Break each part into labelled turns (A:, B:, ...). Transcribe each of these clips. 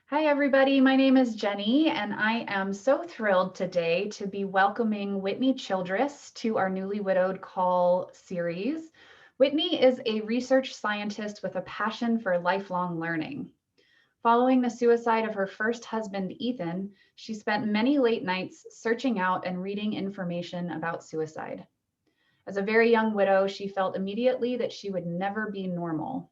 A: Hi, everybody. My name is Jenny, and I am so thrilled today to be welcoming Whitney Childress to our Newly Widowed Call series. Whitney is a research scientist with a passion for lifelong learning. Following the suicide of her first husband, Ethan, she spent many late nights searching out and reading information about suicide. As a very young widow, she felt immediately that she would never be normal.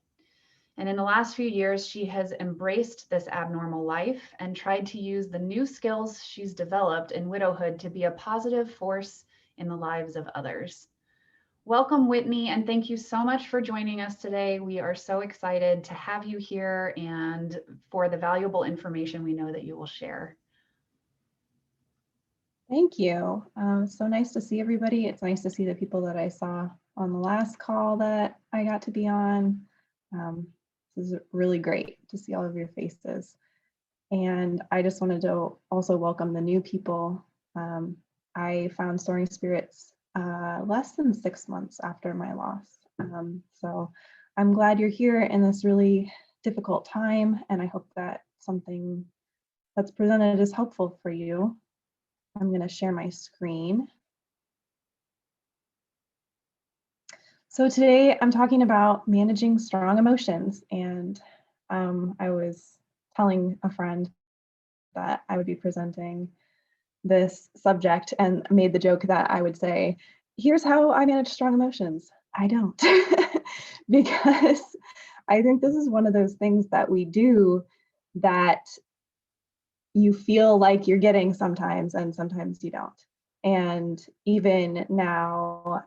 A: And in the last few years, she has embraced this abnormal life and tried to use the new skills she's developed in widowhood to be a positive force in the lives of others. Welcome, Whitney, and thank you so much for joining us today. We are so excited to have you here and for the valuable information we know that you will share.
B: Thank you. So nice to see everybody. It's nice to see the people that I saw on the last call that I got to be on. This is really great to see all of your faces. And I just wanted to also welcome the new people. I found Soaring Spirits less than 6 months after my loss. So I'm glad you're here in this really difficult time, and I hope that something that's presented is helpful for you. I'm going to share my screen. So today I'm talking about managing strong emotions, and I was telling a friend that I would be presenting this subject and made the joke that I would say, here's how I manage strong emotions. I don't, because I think this is one of those things that we do that you feel like you're getting sometimes, and sometimes you don't. And even now,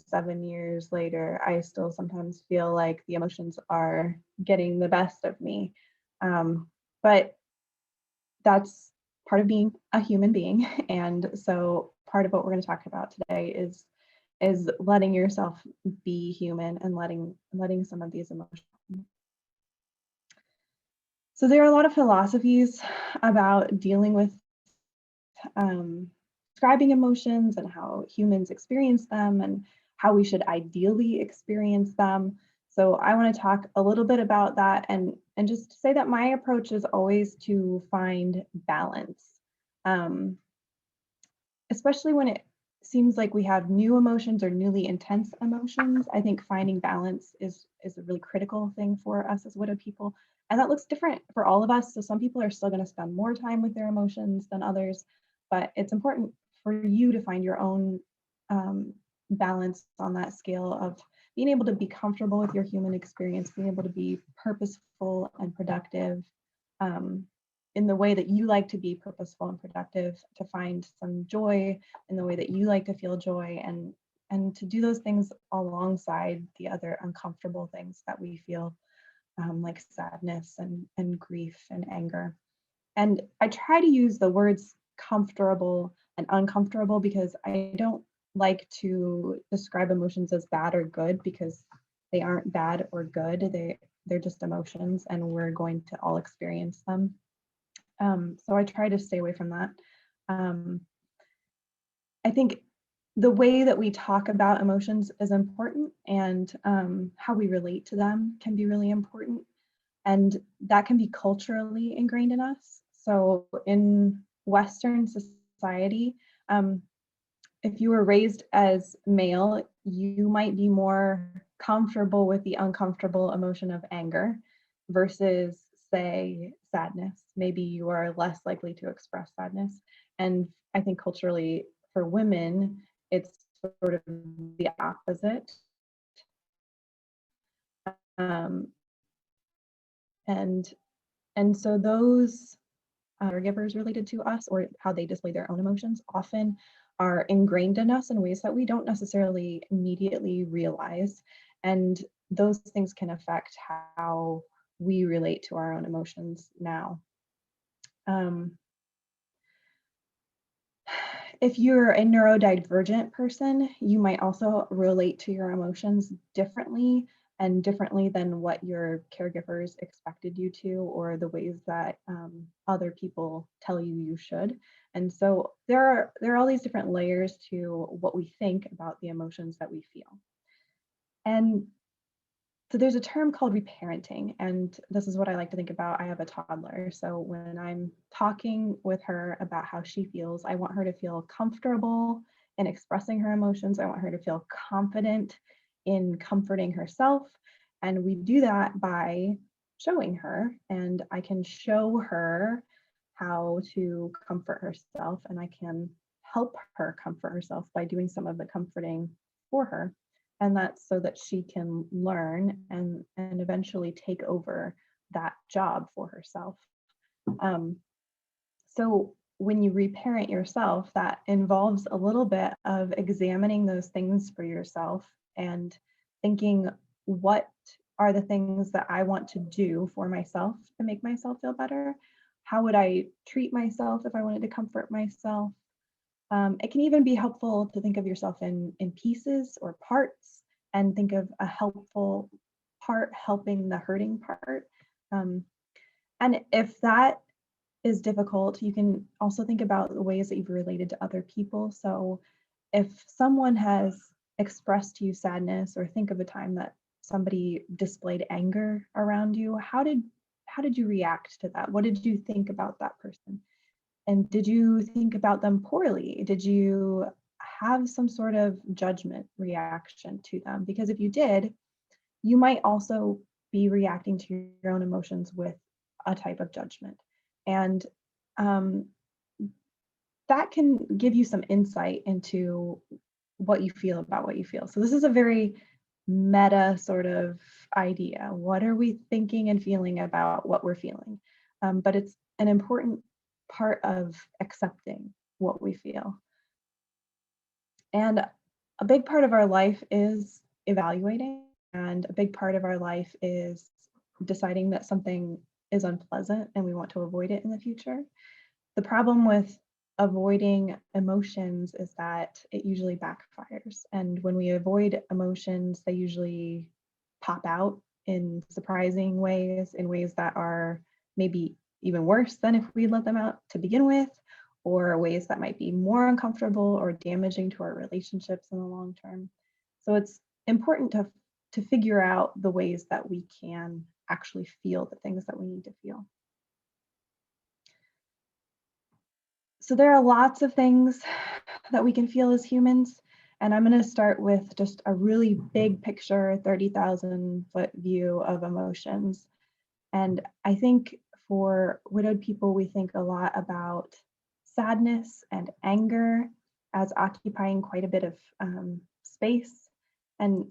B: 7 years later, I still sometimes feel like the emotions are getting the best of me. But that's part of being a human being. And so part of what we're going to talk about today is letting yourself be human and letting some of these emotions. So there are a lot of philosophies about dealing with describing emotions and how humans experience them and how we should ideally experience them. So I want to talk a little bit about that and just say that my approach is always to find balance, um, especially when it seems like we have new emotions or newly intense emotions. I think finding balance is a really critical thing for us as widowed people. And that looks different for all of us. So some people are still going to spend more time with their emotions than others, but it's important for you to find your own balance on that scale of being able to be comfortable with your human experience, being able to be purposeful and productive, um, in the way that you like to be purposeful and productive, to find some joy in the way that you like to feel joy, and to do those things alongside the other uncomfortable things that we feel, like sadness and grief and anger. And I try to use the words comfortable and uncomfortable because I don't like to describe emotions as bad or good, because they aren't bad or good. They're just emotions, and we're going to all experience them. So I try to stay away from that. Um, I think the way that we talk about emotions is important, and how we relate to them can be really important. And that can be culturally ingrained in us. So in Western society, um, if you were raised as male, you might be more comfortable with the uncomfortable emotion of anger versus, say, sadness. Maybe you are less likely to express sadness. And I think culturally for women, it's sort of the opposite. Um, and and so those caregivers related to us, or how they display their own emotions, often are ingrained in us in ways that we don't necessarily immediately realize. And those things can affect how we relate to our own emotions now. Um, if you're a neurodivergent person, you might also relate to your emotions differently, and differently than what your caregivers expected you to, or the ways that other people tell you you should. And so there are all these different layers to what we think about the emotions that we feel. And So there's a term called reparenting, and this is what I like to think about. I have a toddler, so when I'm talking with her about how she feels, I want her to feel comfortable in expressing her emotions. I want her to feel confident in comforting herself, and we do that by showing her, and I can show her how to comfort herself, and I can help her comfort herself by doing some of the comforting for her, and that's so that she can learn and eventually take over that job for herself. um, so when you reparent yourself, that involves a little bit of examining those things for yourself and thinking, what are the things that I want to do for myself to make myself feel better? How would I treat myself if I wanted to comfort myself? It can even be helpful to think of yourself in pieces or parts, and think of a helpful part helping the hurting part. Um, and if that is difficult, you can also think about the ways that you've related to other people. So if someone has expressed to you sadness, or think of a time that somebody displayed anger around you, how did you react to that? What did you think about that person? And did you think about them poorly? Did you have some sort of judgment reaction to them? Because if you did, you might also be reacting to your own emotions with a type of judgment. And um, that can give you some insight into what you feel about what you feel. So, this is a very meta sort of idea. What are we thinking and feeling about what we're feeling? But it's an important part of accepting what we feel. And a big part of our life is evaluating, and a big part of our life is deciding that something is unpleasant and we want to avoid it in the future. The problem with avoiding emotions is that it usually backfires. And when we avoid emotions, they usually pop out in surprising ways, in ways that are maybe even worse than if we let them out to begin with, or ways that might be more uncomfortable or damaging to our relationships in the long term. So it's important to figure out the ways that we can actually feel the things that we need to feel. So there are lots of things that we can feel as humans. And I'm going to start with just a really big picture, 30,000-foot view of emotions. And I think for widowed people, we think a lot about sadness and anger as occupying quite a bit of space. And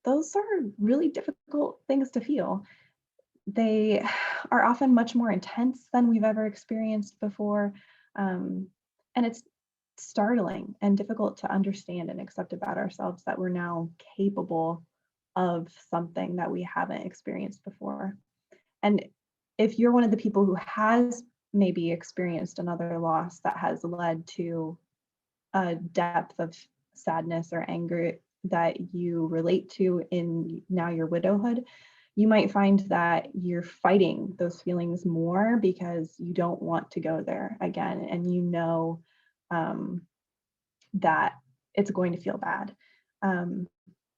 B: those are really difficult things to feel. They are often much more intense than we've ever experienced before. Um, and it's startling and difficult to understand and accept about ourselves that we're now capable of something that we haven't experienced before. And if you're one of the people who has maybe experienced another loss that has led to a depth of sadness or anger that you relate to in now your widowhood, you might find that you're fighting those feelings more because you don't want to go there again, and you know um, that it's going to feel bad. Um,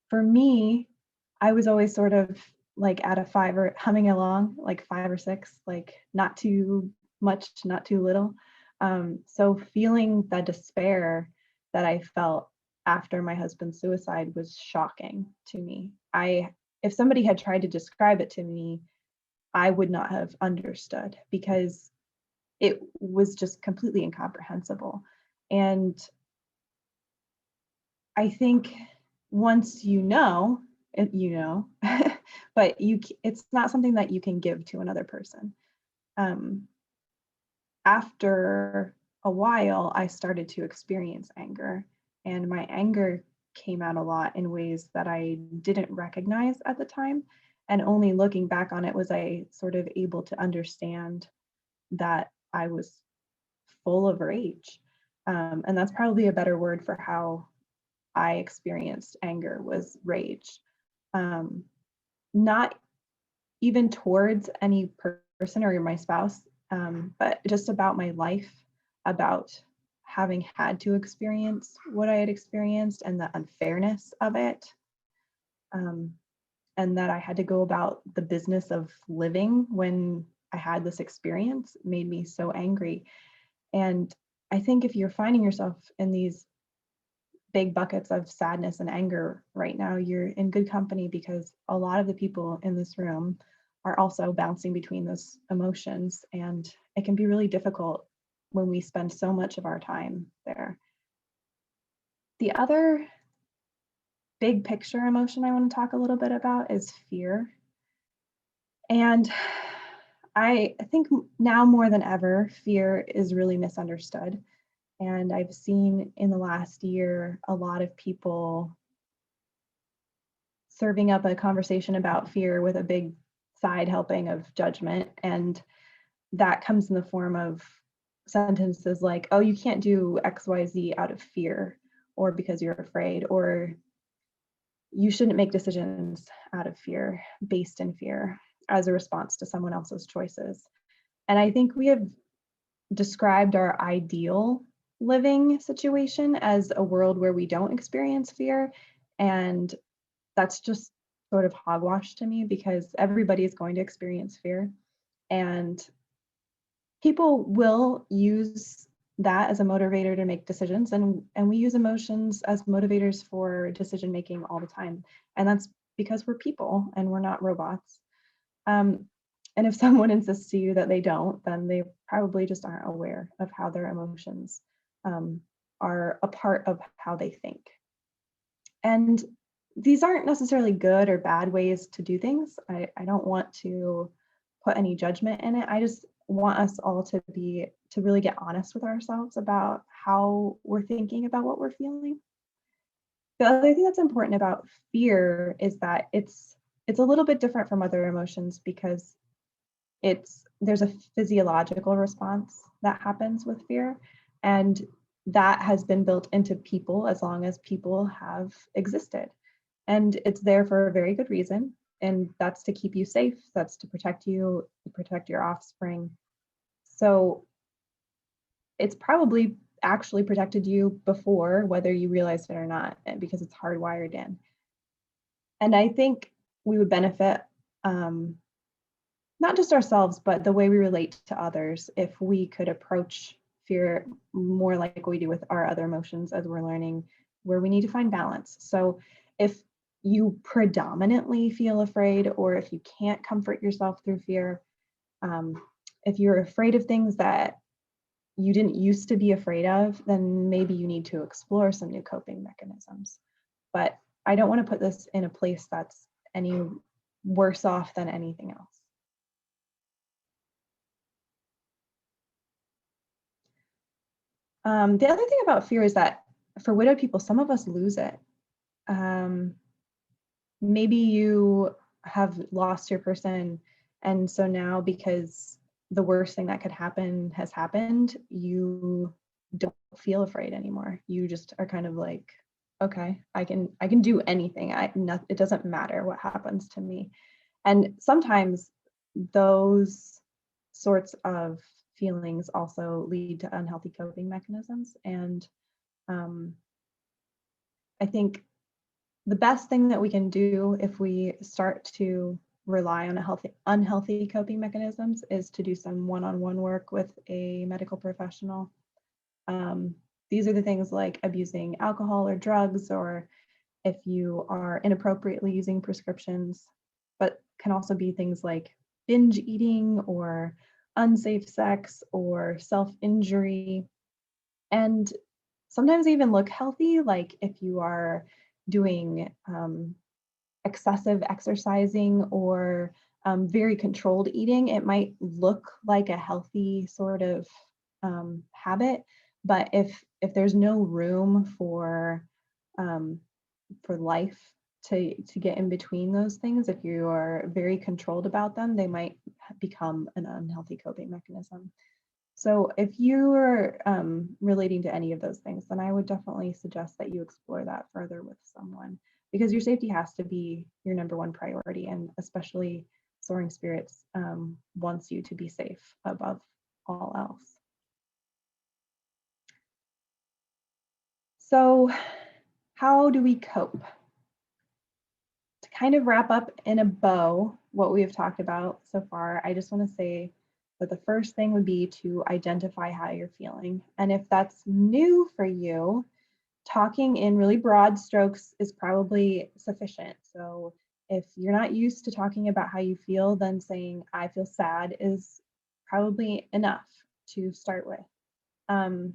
B: for me, I was always sort of like at a five, or humming along, like 5 or 6, like not too much, not too little. So feeling the despair that I felt after my husband's suicide was shocking to me. If somebody had tried to describe it to me, I would not have understood, because it was just completely incomprehensible. And I think once you know, you know, but it's not something that you can give to another person. Um, After a while, I started to experience anger, and my anger came out a lot in ways that I didn't recognize at the time. And only looking back on it was I sort of able to understand that I was full of rage. And that's probably a better word for how I experienced anger, was rage. Um, Not even towards any person or my spouse, but just about my life, about having had to experience what I had experienced and the unfairness of it. Um, and that I had to go about the business of living when I had this experience made me so angry. And I think if you're finding yourself in these big buckets of sadness and anger right now, you're in good company, because a lot of the people in this room are also bouncing between those emotions. And it can be really difficult when we spend so much of our time there. The other big picture emotion I want to talk a little bit about is fear. And I think now more than ever, fear is really misunderstood. And I've seen in the last year a lot of people serving up a conversation about fear with a big side helping of judgment. And that comes in the form of sentences like, oh, you can't do XYZ out of fear, or because you're afraid, or you shouldn't make decisions out of fear, based in fear, as a response to someone else's choices. And I think we have described our ideal living situation as a world where we don't experience fear. And that's just sort of hogwash to me, because everybody is going to experience fear. And people will use that as a motivator to make decisions, and we use emotions as motivators for decision making all the time, and that's because we're people and we're not robots. um, and if someone insists to you that they don't, then they probably just aren't aware of how their emotions um, are a part of how they think. And these aren't necessarily good or bad ways to do things. I don't want to put any judgment in it. I just want us all to really get honest with ourselves about how we're thinking about what we're feeling. The other thing that's important about fear is that it's a little bit different from other emotions, because there's a physiological response that happens with fear, and that has been built into people as long as people have existed. And it's there for a very good reason. And that's to keep you safe, that's to protect you, to protect your offspring. So it's probably actually protected you before, whether you realized it or not, because it's hardwired in. And I think we would benefit, not just ourselves, but the way we relate to others, if we could approach fear more like we do with our other emotions as we're learning, where we need to find balance. So if you predominantly feel afraid, or if you can't comfort yourself through fear, um, if you're afraid of things that you didn't used to be afraid of, then maybe you need to explore some new coping mechanisms. But I don't want to put this in a place that's any worse off than anything else. The other thing about fear is that for widowed people, some of us lose it. Um, Maybe you have lost your person, and so now, because the worst thing that could happen has happened, you don't feel afraid anymore. You just are kind of like, okay, I can do anything. It doesn't matter what happens to me. And sometimes those sorts of feelings also lead to unhealthy coping mechanisms. And um, I think the best thing that we can do if we start to rely on unhealthy coping mechanisms is to do some one-on-one work with a medical professional. Um, these are the things like abusing alcohol or drugs, or if you are inappropriately using prescriptions, but can also be things like binge eating or unsafe sex or self-injury. And sometimes they even look healthy, like if you are doing excessive exercising or very controlled eating, it might look like a healthy sort of habit. But if there's no room um, for life to get in between those things, if you are very controlled about them, they might become an unhealthy coping mechanism. So if you are relating to any of those things, then I would definitely suggest that you explore that further with someone, because your safety has to be your number one priority, and especially Soaring Spirits wants you to be safe above all else. So how do we cope? kind of wrap up in a bow what we've talked about so far, I just want to say that the first thing would be to identify how you're feeling. And if that's new for you, talking in really broad strokes is probably sufficient. So if you're not used to talking about how you feel, then saying, I feel sad is probably enough to start with. Um,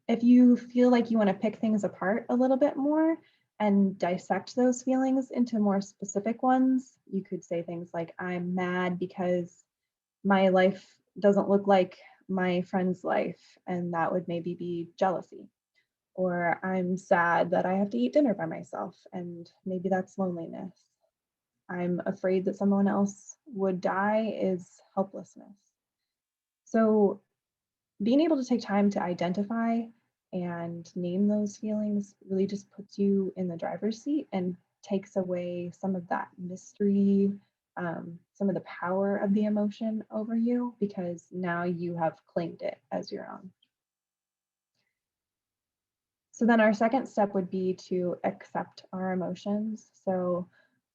B: if you feel like you want to pick things apart a little bit more and dissect those feelings into more specific ones, you could say things like, I'm mad because my life doesn't look like my friend's life, and that would maybe be jealousy. Or I'm sad that I have to eat dinner by myself, and maybe that's loneliness. I'm afraid that someone else would die is helplessness. So being able to take time to identify and name those feelings really just puts you in the driver's seat and takes away some of that mystery, some of the power of the emotion over you, because now you have claimed it as your own. So then our second step would be to accept our emotions. So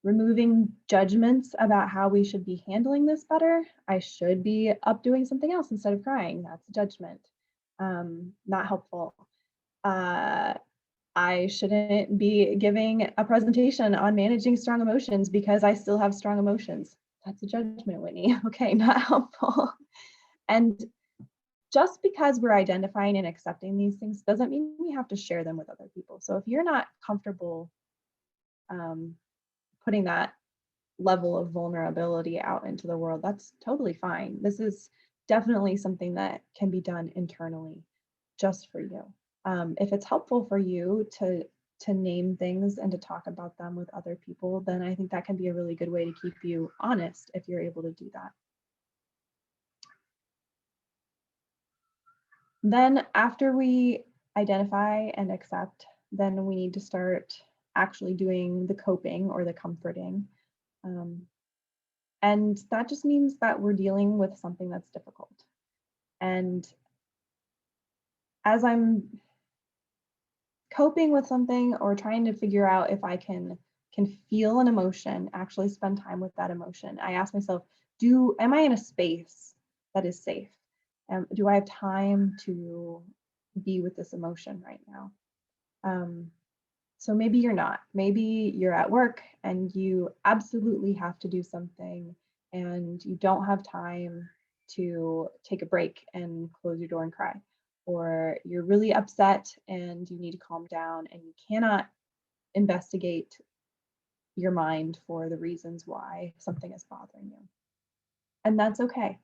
B: removing judgments about how we should be handling this better. I should be up doing something else instead of crying. That's a judgment. Not helpful. Uh, I shouldn't be giving a presentation on managing strong emotions because I still have strong emotions. That's a judgment, Whitney. Okay, not helpful. And just because we're identifying and accepting these things doesn't mean we have to share them with other people. So if you're not comfortable putting that level of vulnerability out into the world, that's totally fine. This is definitely something that can be done internally just for you. If it's helpful for you to name things and to talk about them with other people, then I think that can be a really good way to keep you honest if you're able to do that. Then after we identify and accept, then we need to start actually doing the coping or the comforting. And that just means that we're dealing with something that's difficult. And as I'm coping with something or trying to figure out if I can feel an emotion, actually spend time with that emotion, I ask myself, am I in a space that is safe? Do I have time to be with this emotion right now? So maybe you're not. Maybe you're at work and you absolutely have to do something and you don't have time to take a break and close your door and cry. Or you're really upset and you need to calm down and you cannot investigate your mind for the reasons why something is bothering you. And that's okay.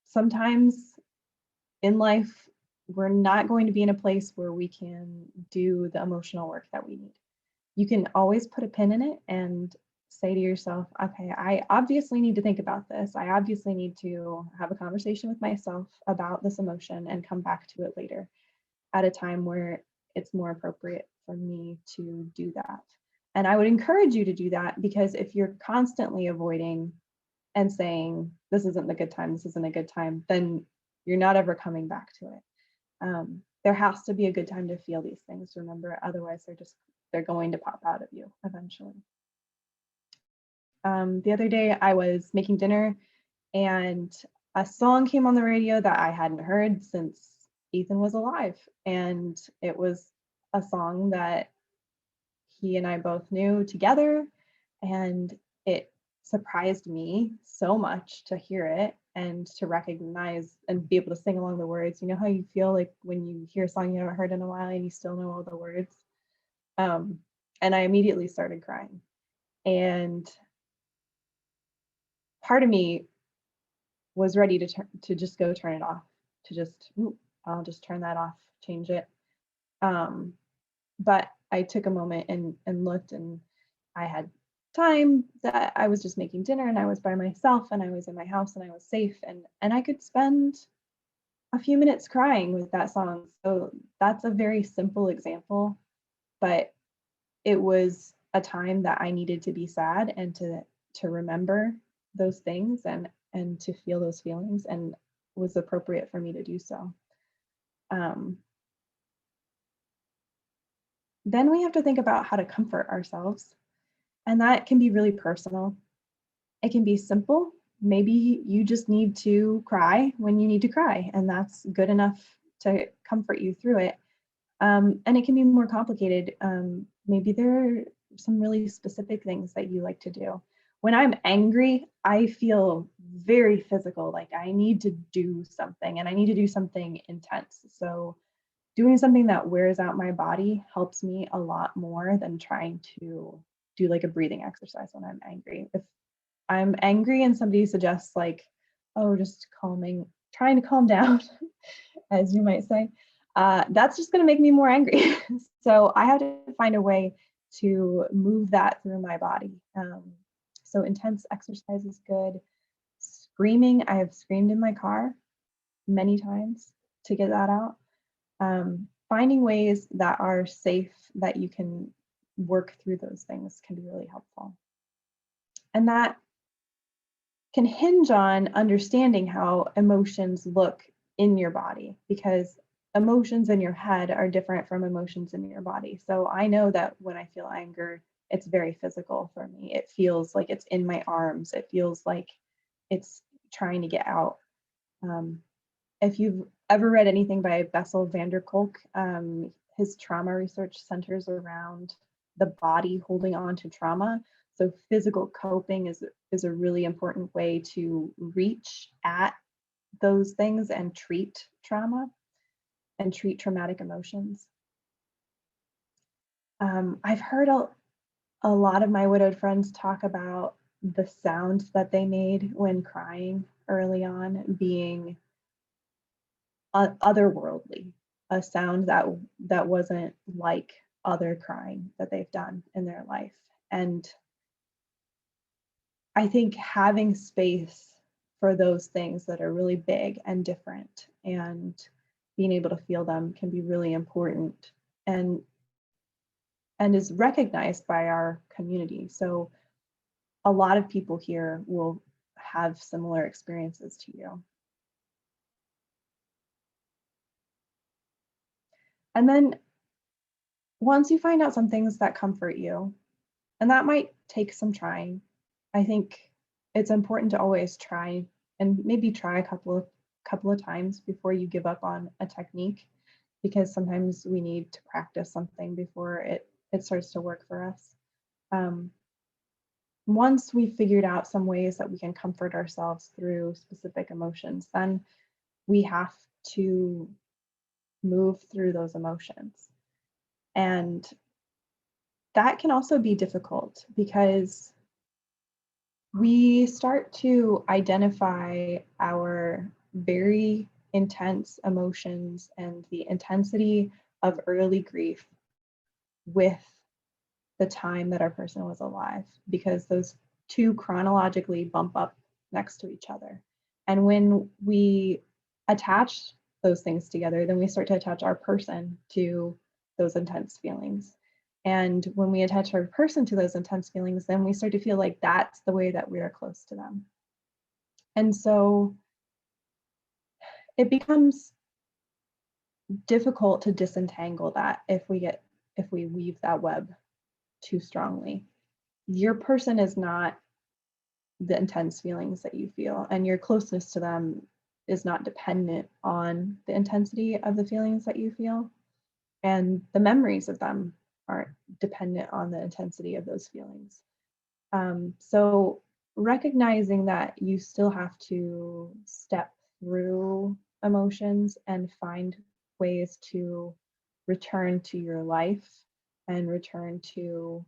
B: Sometimes in life, we're not going to be in a place where we can do the emotional work that we need. You can always put a pin in it and say to yourself, okay, I obviously need to think about this. I obviously need to have a conversation with myself about this emotion and come back to it later at a time where it's more appropriate for me to do that. And I would encourage you to do that, because if you're constantly avoiding and saying, this isn't a good time, this isn't a good time, then you're not ever coming back to it. There has to be a good time to feel these things, remember, otherwise they're going to pop out of you eventually. The other day I was making dinner and a song came on the radio that I hadn't heard since Ethan was alive. And it was a song that he and I both knew together. And it surprised me so much to hear it and to recognize and be able to sing along the words. You know how you feel like when you hear a song you haven't heard in a while and you still know all the words? And I immediately started crying. And part of me was ready to just go turn it off, to just, I'll just turn that off, change it. But I took a moment and looked, and I had time that I was just making dinner and I was by myself and I was in my house and I was safe, and I could spend a few minutes crying with that song. So that's a very simple example, but it was a time that I needed to be sad and to remember those things and to feel those feelings, and was appropriate for me to do so. Then we have to think about how to comfort ourselves. And that can be really personal. It can be simple. Maybe you just need to cry when you need to cry, and that's good enough to comfort you through it. And it can be more complicated. Maybe there are some really specific things that you like to do. When I'm angry, I feel very physical, like I need to do something and I need to do something intense. So, doing something that wears out my body helps me a lot more than trying to do like a breathing exercise when I'm angry. If I'm angry and somebody suggests, like, oh, just calming, trying to calm down, as you might say, that's just going to make me more angry. So I have to find a way to move that through my body. So intense exercise is good. Screaming, I have screamed in my car many times to get that out. Finding ways that are safe that you can work through those things can be really helpful. And that can hinge on understanding how emotions look in your body, because emotions in your head are different from emotions in your body. So I know that when I feel anger, it's very physical for me. It feels like it's in my arms. It feels like it's trying to get out. Um, if you've ever read anything by Bessel van der Kolk, his trauma research centers around the body holding on to trauma. So physical coping is a really important way to reach at those things and treat trauma and treat traumatic emotions. I've heard a lot of my widowed friends talk about the sound that they made when crying early on being otherworldly, a sound that wasn't like other crying that they've done in their life. And I think having space for those things that are really big and different and being able to feel them can be really important, and is recognized by our community. So a lot of people here will have similar experiences to you. And then once you find out some things that comfort you, and that might take some trying, I think it's important to always try, and maybe try a couple of times before you give up on a technique, because sometimes we need to practice something before it starts to work for us. Um, Once we've figured out some ways that we can comfort ourselves through specific emotions, then we have to move through those emotions. And that can also be difficult because we start to identify our very intense emotions and the intensity of early grief with the time that our person was alive, because those two chronologically bump up next to each other. And when we attach those things together, then we start to attach our person to those intense feelings. And when we attach our person to those intense feelings, then we start to feel like that's the way that we are close to them. And so it becomes difficult to disentangle that if we weave that web too strongly. Your person is not the intense feelings that you feel, and your closeness to them is not dependent on the intensity of the feelings that you feel, and the memories of them aren't dependent on the intensity of those feelings. So recognizing that you still have to step through emotions and find ways to return to your life and return to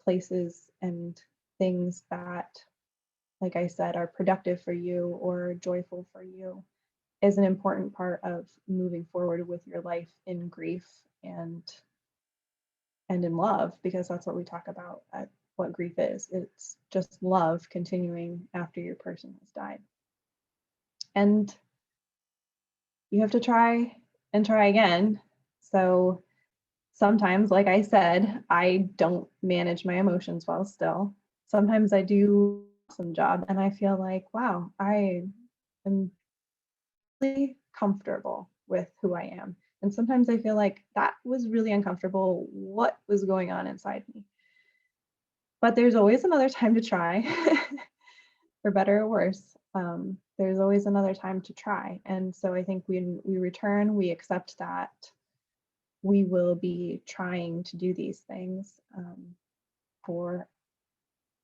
B: places and things that, like I said, are productive for you or joyful for you, is an important part of moving forward with your life in grief and in love, because that's what we talk about at what grief is. It's just love continuing after your person has died. And you have to try and try again. So sometimes, like I said, I don't manage my emotions well still. Sometimes I do some job and I feel like, wow, I am really comfortable with who I am. And sometimes I feel like that was really uncomfortable. What was going on inside me? But there's always another time to try, for better or worse. There's always another time to try. And so I think when we return, we accept that we will be trying to do these things for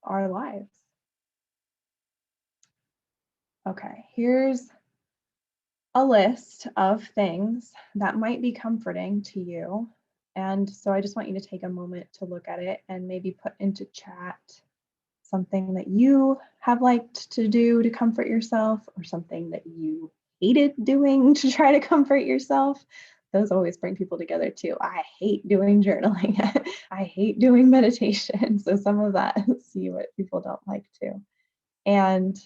B: our lives. Okay, here's a list of things that might be comforting to you. And so I just want you to take a moment to look at it and maybe put into chat something that you have liked to do to comfort yourself, or something that you hated doing to try to comfort yourself. Those always bring people together too. I hate doing journaling. I hate doing meditation. So some of that, see what people don't like too. And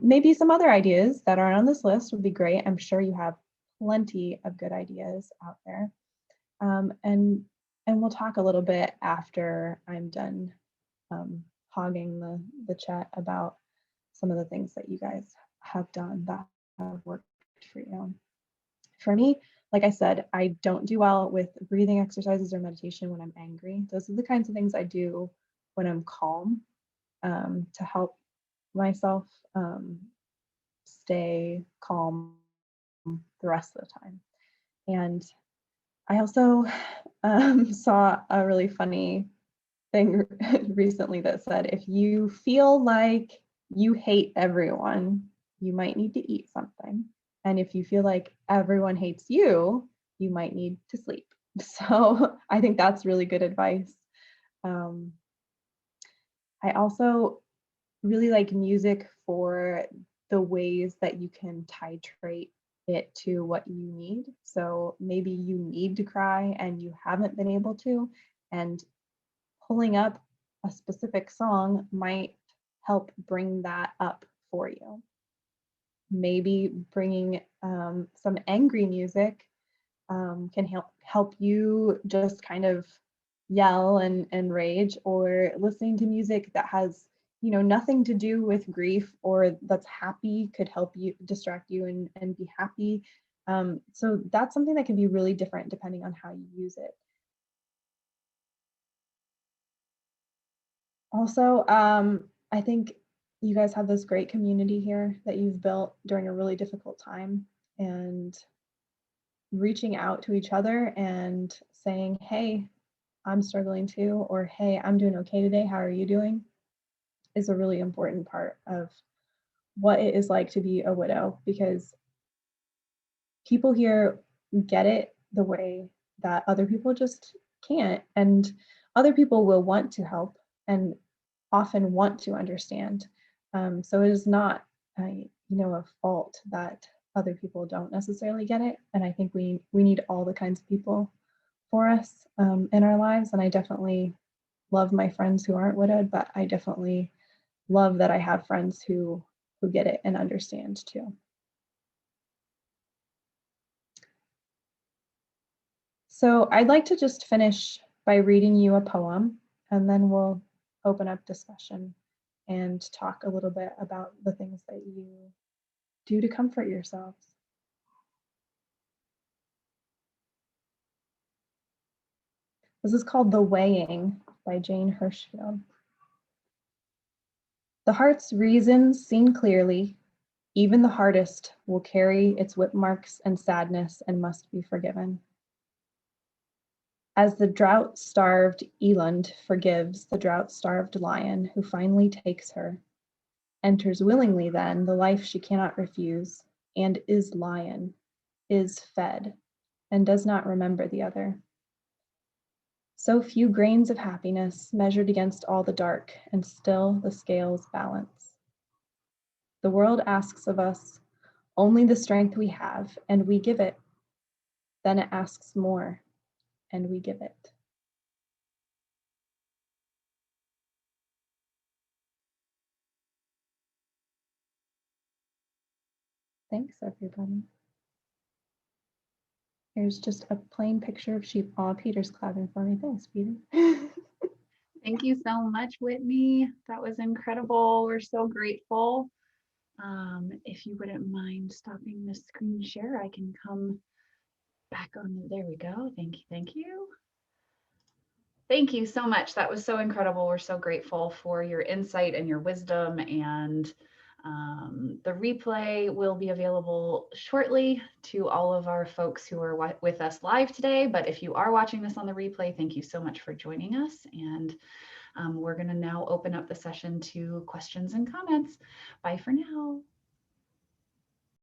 B: maybe some other ideas that aren't on this list would be great. I'm sure you have plenty of good ideas out there. And we'll talk a little bit after I'm done hogging the chat about some of the things that you guys have done that have worked for you. For me, like I said, I don't do well with breathing exercises or meditation when I'm angry. Those are the kinds of things I do when I'm calm, to help myself stay calm the rest of the time. And I also saw a really funny thing recently that said, if you feel like you hate everyone, you might need to eat something. And if you feel like everyone hates you, you might need to sleep. So I think that's really good advice. I also really like music for the ways that you can titrate it to what you need. So maybe you need to cry and you haven't been able to, and pulling up a specific song might help bring that up for you. Maybe bringing some angry music can help you just kind of yell and rage, or listening to music that has nothing to do with grief or that's happy could help you distract you and be happy. So that's something that can be really different depending on how you use it. Also, I think you guys have this great community here that you've built during a really difficult time, and reaching out to each other and saying, hey, I'm struggling too, or hey, I'm doing okay today, how are you doing, is a really important part of what it is like to be a widow, because people here get it the way that other people just can't. And other people will want to help and often want to understand. So it is not a fault that other people don't necessarily get it. And I think we need all the kinds of people for us in our lives. And I definitely love my friends who aren't widowed, but I definitely love that I have friends who get it and understand too. So I'd like to just finish by reading you a poem, and then we'll open up discussion and talk a little bit about the things that you do to comfort yourselves. This is called The Weighing by Jane Hirschfield. The heart's reasons seen clearly, even the hardest will carry its whip marks and sadness and must be forgiven. As the drought-starved eland forgives the drought-starved lion who finally takes her, enters willingly then the life she cannot refuse, and is lion, is fed, and does not remember the other. So few grains of happiness measured against all the dark, and still the scales balance. The world asks of us only the strength we have, and we give it. Then it asks more, and we give it. Thanks, everybody. Here's just a plain picture of sheep. Oh, Peter's clapping for me. Thanks, Peter.
A: Thank you so much, Whitney. That was incredible. We're so grateful. If you wouldn't mind stopping the screen share, I can come back on. There we go. Thank you. Thank you. Thank you so much. That was so incredible. We're so grateful for your insight and your wisdom. And the replay will be available shortly to all of our folks who are with us live today. But if you are watching this on the replay, thank you so much for joining us. And we're going to now open up the session to questions and comments. Bye for now.